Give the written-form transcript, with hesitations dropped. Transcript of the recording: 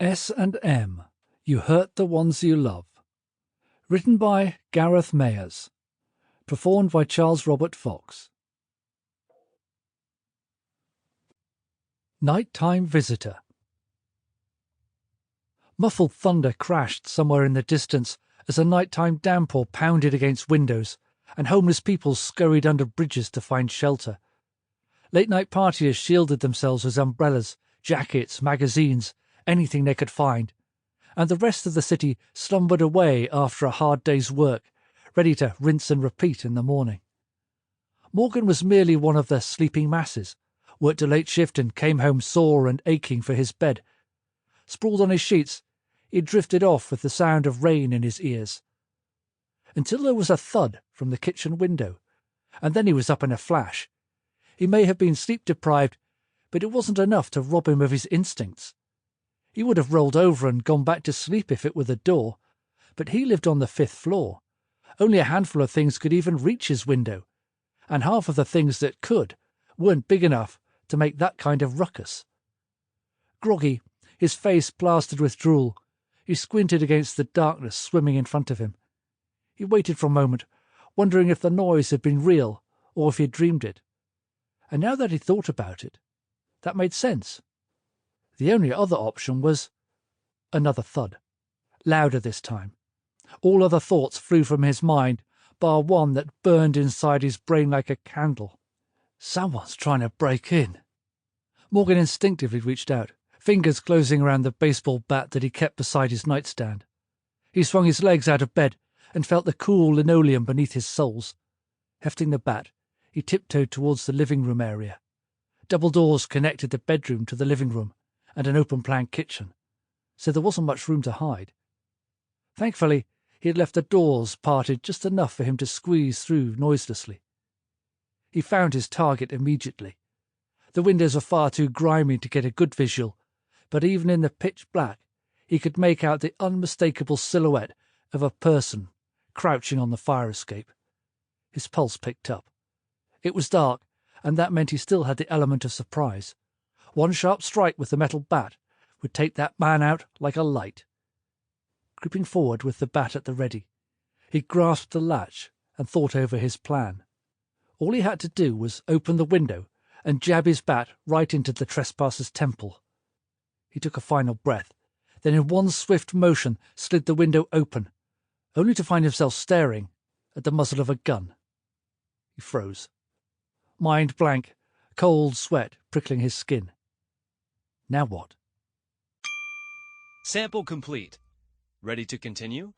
S&M, You Hurt the Ones You Love. Written by Gareth Mayers. Performed by Charles Robert Fox. Nighttime Visitor. Muffled thunder crashed somewhere in the distance as a nighttime downpour pounded against windows, and homeless people scurried under bridges to find shelter. Late-night partiers shielded themselves with umbrellas, jackets, magazines, anything they could find, and the rest of the city slumbered away after a hard day's work, ready to rinse and repeat in the morning. Morgan was merely one of the sleeping masses, worked a late shift and came home sore and aching for his bed. Sprawled on his sheets, he drifted off with the sound of rain in his ears. Until there was a thud from the kitchen window, and then he was up in a flash. He may have been sleep-deprived, but it wasn't enough to rob him of his instincts. He would have rolled over and gone back to sleep if it were the door, but he lived on the 5th floor. Only a handful of things could even reach his window, and half of the things that could weren't big enough to make that kind of ruckus. Groggy, his face plastered with drool, he squinted against the darkness swimming in front of him. He waited for a moment, wondering if the noise had been real or if he had dreamed it. And now that he thought about it, that made sense. The only other option was another thud, louder this time. All other thoughts flew from his mind, bar one that burned inside his brain like a candle. Someone's trying to break in. Morgan instinctively reached out, fingers closing around the baseball bat that he kept beside his nightstand. He swung his legs out of bed and felt the cool linoleum beneath his soles. Hefting the bat, he tiptoed towards the living room area. Double doors connected the bedroom to the living room and an open-plan kitchen, so there wasn't much room to hide. Thankfully, he had left the doors parted just enough for him to squeeze through noiselessly. He found his target immediately. The windows were far too grimy to get a good visual, but even in the pitch black, he could make out the unmistakable silhouette of a person crouching on the fire escape. His pulse picked up. It was dark, and that meant he still had the element of surprise. One sharp strike with the metal bat would take that man out like a light. Creeping forward with the bat at the ready, he grasped the latch and thought over his plan. All he had to do was open the window and jab his bat right into the trespasser's temple. He took a final breath, then in one swift motion slid the window open, only to find himself staring at the muzzle of a gun. He froze. Mind blank, cold sweat prickling his skin. Now what? Sample complete. Ready to continue?